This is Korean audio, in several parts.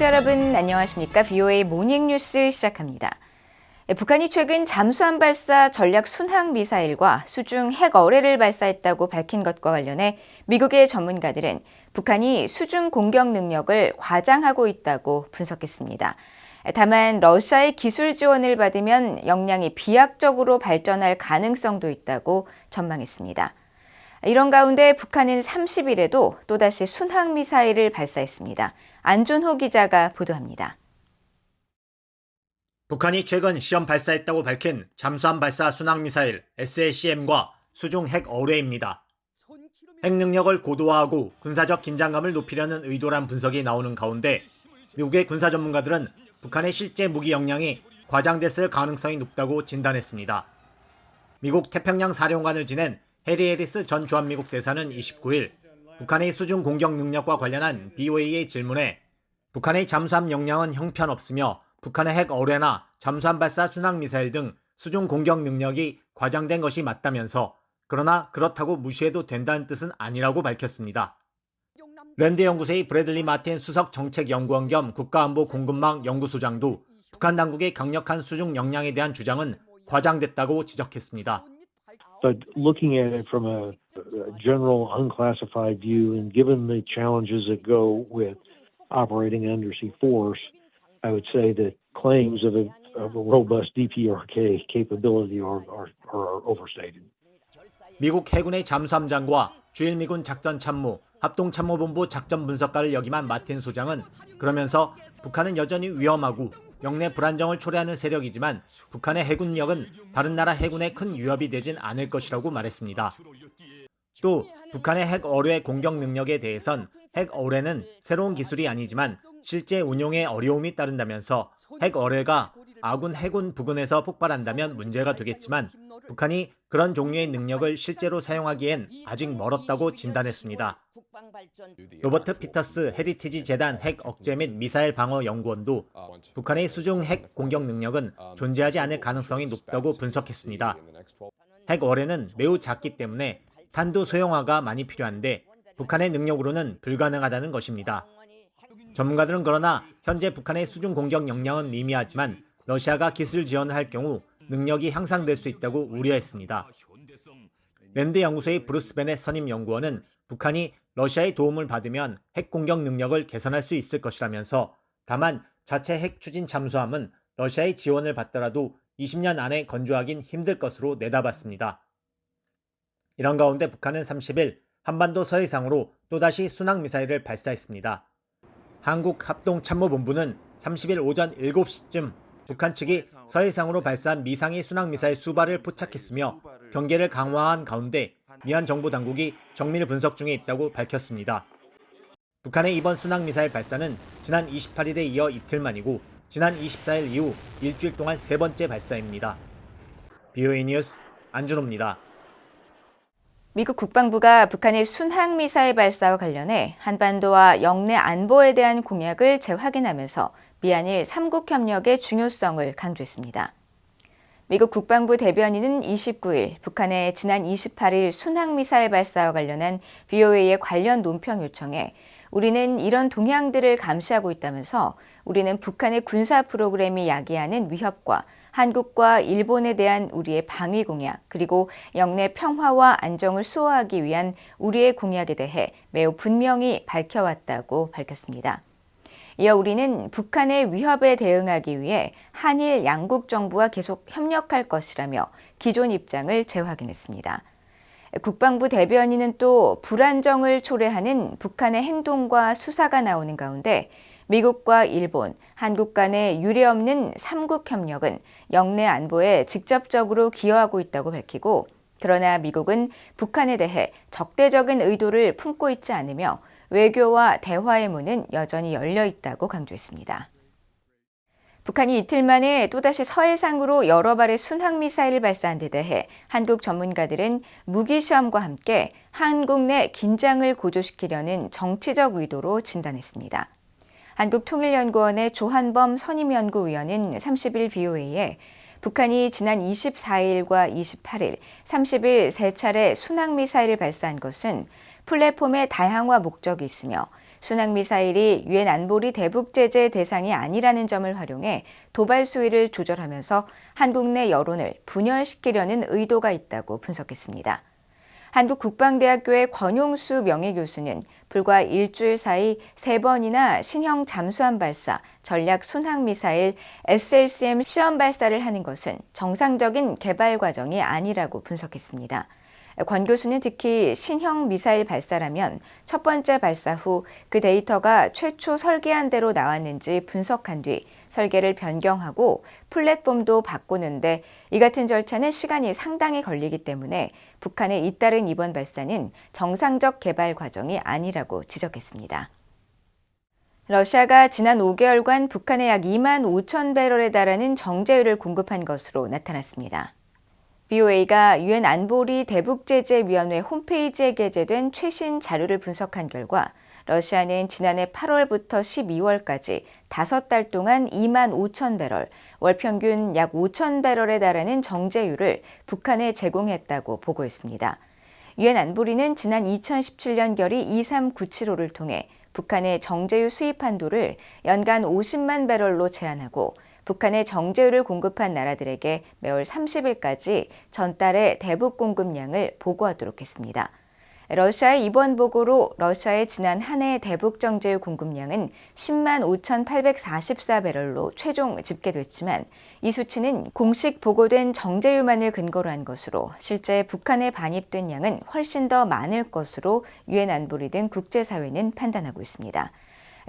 시청자 여러분 안녕하십니까? VOA 모닝뉴스 시작합니다. 북한이 최근 잠수함 발사 전략 순항 미사일과 수중 핵 어뢰를 발사했다고 밝힌 것과 관련해 미국의 전문가들은 북한이 수중 공격 능력을 과장하고 있다고 분석했습니다. 다만 러시아의 기술 지원을 받으면 역량이 비약적으로 발전할 가능성도 있다고 전망했습니다. 이런 가운데 북한은 30일에도 또다시 순항 미사일을 발사했습니다. 안준호 기자가 보도합니다. 북한이 최근 시험 발사했다고 밝힌 잠수함 발사 순항미사일 SLCM과 수중 핵 어뢰입니다. 핵 능력을 고도화하고 군사적 긴장감을 높이려는 의도란 분석이 나오는 가운데 미국의 군사 전문가들은 북한의 실제 무기 역량이 과장됐을 가능성이 높다고 진단했습니다. 미국 태평양 사령관을 지낸 해리 해리스 전 주한미국 대사는 29일 북한의 수중 공격 능력과 관련한 BOA의 질문에 북한의 잠수함 역량은 형편없으며 북한의 핵 어뢰나 잠수함 발사 순항미사일 등 수중 공격 능력이 과장된 것이 맞다면서 그러나 그렇다고 무시해도 된다는 뜻은 아니라고 밝혔습니다. 랜드 연구소의 브래들리 마틴 수석 정책연구원 겸 국가안보공급망 연구소장도 북한 당국의 강력한 수중 역량에 대한 주장은 과장됐다고 지적했습니다. But looking at it from a general unclassified view and given the challenges that go with operating an undersea force, I would say that claims of a robust DPRK capability are overstated. 미국 해군의 잠수함장과 주일미군 작전참모, 합동참모본부 작전분석가를 역임한 마틴 소장은 그러면서 북한은 여전히 위험하고 영내 불안정을 초래하는 세력이지만 북한의 해군력은 다른 나라 해군에 큰 위협이 되진 않을 것이라고 말했습니다. 또 북한의 핵 어뢰 공격 능력에 대해선 핵 어뢰는 새로운 기술이 아니지만 실제 운용에 어려움이 따른다면서 핵 어뢰가 아군 해군 부근에서 폭발한다면 문제가 되겠지만 북한이 그런 종류의 능력을 실제로 사용하기엔 아직 멀었다고 진단했습니다. 로버트 피터스 헤리티지 재단 핵 억제 및 미사일 방어 연구원도 북한의 수중 핵 공격 능력은 존재하지 않을 가능성이 높다고 분석했습니다. 핵 어뢰는 매우 작기 때문에 탄도 소형화가 많이 필요한데 북한의 능력으로는 불가능하다는 것입니다. 전문가들은 그러나 현재 북한의 수중 공격 역량은 미미하지만 러시아가 기술 지원을 할 경우 능력이 향상될 수 있다고 우려했습니다. 랜드 연구소의 브루스 베넷 선임 연구원은 북한이 러시아의 도움을 받으면 핵 공격 능력을 개선할 수 있을 것이라면서 다만 자체 핵 추진 잠수함은 러시아의 지원을 받더라도 20년 안에 건조하긴 힘들 것으로 내다봤습니다. 이런 가운데 북한은 30일 한반도 서해상으로 또다시 순항미사일을 발사했습니다. 한국합동참모본부는 30일 오전 7시쯤 북한 측이 서해상으로 발사한 미상의 순항미사일 수발을 포착했으며 경계를 강화한 가운데 미얀 정부 당국이 정밀 분석 중에 있다고 밝혔습니다. 북한의 이번 순항미사일 발사는 지난 28일에 이어 이틀 만이고 지난 24일 이후 일주일 동안 세 번째 발사입니다. VOA 뉴스 안준호입니다. 미국 국방부가 북한의 순항 미사일 발사와 관련해 한반도와 영내 안보에 대한 공약을 재확인하면서 미한일 3국 협력의 중요성을 강조했습니다. 미국 국방부 대변인은 29일 북한의 지난 28일 순항 미사일 발사와 관련한 VOA의 관련 논평 요청에 우리는 이런 동향들을 감시하고 있다면서 우리는 북한의 군사 프로그램이 야기하는 위협과 한국과 일본에 대한 우리의 방위 공약, 그리고 영내 평화와 안정을 수호하기 위한 우리의 공약에 대해 매우 분명히 밝혀왔다고 밝혔습니다. 이어 우리는 북한의 위협에 대응하기 위해 한일 양국 정부와 계속 협력할 것이라며 기존 입장을 재확인했습니다. 국방부 대변인은 또 불안정을 초래하는 북한의 행동과 수사가 나오는 가운데 미국과 일본, 한국 간의 유례없는 3국 협력은 영내 안보에 직접적으로 기여하고 있다고 밝히고, 그러나 미국은 북한에 대해 적대적인 의도를 품고 있지 않으며 외교와 대화의 문은 여전히 열려 있다고 강조했습니다. 북한이 이틀 만에 또다시 서해상으로 여러 발의 순항미사일을 발사한 데 대해 한국 전문가들은 무기시험과 함께 한국 내 긴장을 고조시키려는 정치적 의도로 진단했습니다. 한국통일연구원의 조한범 선임연구위원은 30일 VOA에 북한이 지난 24일과 28일, 30일 세 차례 순항미사일을 발사한 것은 플랫폼의 다양화 목적이 있으며 순항미사일이 유엔 안보리 대북 제재 대상이 아니라는 점을 활용해 도발 수위를 조절하면서 한국 내 여론을 분열시키려는 의도가 있다고 분석했습니다. 한국국방대학교의 권용수 명예교수는 불과 일주일 사이 3번이나 신형 잠수함 발사, 전략 순항미사일 SLCM 시험 발사를 하는 것은 정상적인 개발 과정이 아니라고 분석했습니다. 권 교수는 특히 신형 미사일 발사라면 첫 번째 발사 후 그 데이터가 최초 설계한 대로 나왔는지 분석한 뒤 설계를 변경하고 플랫폼도 바꾸는데 이 같은 절차는 시간이 상당히 걸리기 때문에 북한의 잇따른 이번 발사는 정상적 개발 과정이 아니라고 지적했습니다. 러시아가 지난 5개월간 북한에 약 2만 5천 배럴에 달하는 정제유를 공급한 것으로 나타났습니다. BOA가 유엔 안보리 대북제재위원회 홈페이지에 게재된 최신 자료를 분석한 결과 러시아는 지난해 8월부터 12월까지 5달 동안 2만 5천 배럴, 월 평균 약 5천 배럴에 달하는 정제유를 북한에 제공했다고 보고했습니다. 유엔 안보리는 지난 2017년 결의 2397호를 통해 북한의 정제유 수입 한도를 연간 50만 배럴로 제한하고 북한에 정제유를 공급한 나라들에게 매월 30일까지 전달의 대북 공급량을 보고하도록 했습니다. 러시아의 이번 보고로 러시아의 지난 한 해의 대북 정제유 공급량은 10만 5,844배럴로 최종 집계됐지만 이 수치는 공식 보고된 정제유만을 근거로 한 것으로 실제 북한에 반입된 양은 훨씬 더 많을 것으로 유엔 안보리 등 국제사회는 판단하고 있습니다.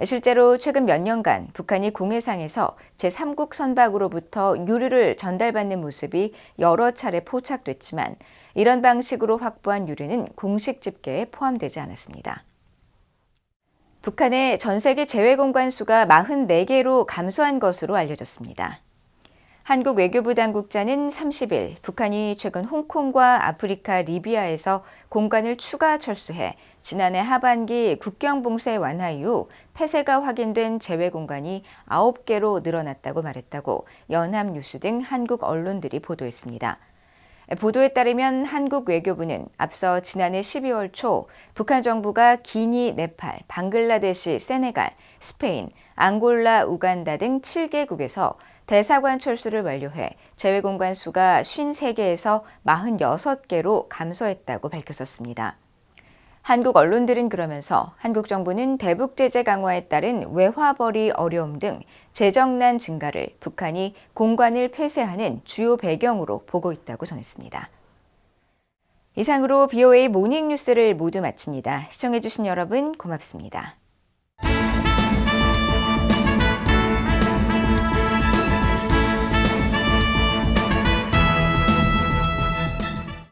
실제로 최근 몇 년간 북한이 공해상에서 제3국 선박으로부터 유류를 전달받는 모습이 여러 차례 포착됐지만 이런 방식으로 확보한 유류는 공식 집계에 포함되지 않았습니다. 북한의 전 세계 제외공 관수가 44개로 감소한 것으로 알려졌습니다. 한국 외교부 당국자는 30일 북한이 최근 홍콩과 아프리카 리비아에서 공관을 추가 철수해 지난해 하반기 국경 봉쇄 완화 이후 폐쇄가 확인된 제외 공간이 9개로 늘어났다고 말했다고 연합뉴스 등 한국 언론들이 보도했습니다. 보도에 따르면 한국 외교부는 앞서 지난해 12월 초 북한 정부가 기니, 네팔, 방글라데시, 세네갈, 스페인, 앙골라, 우간다 등 7개국에서 대사관 철수를 완료해 제외공간 수가 53개에서 46개로 감소했다고 밝혔었습니다. 한국 언론들은 그러면서 한국 정부는 대북 제재 강화에 따른 외화벌이 어려움 등 재정난 증가를 북한이 공관을 폐쇄하는 주요 배경으로 보고 있다고 전했습니다. 이상으로 BOA 모닝뉴스를 모두 마칩니다. 시청해주신 여러분 고맙습니다.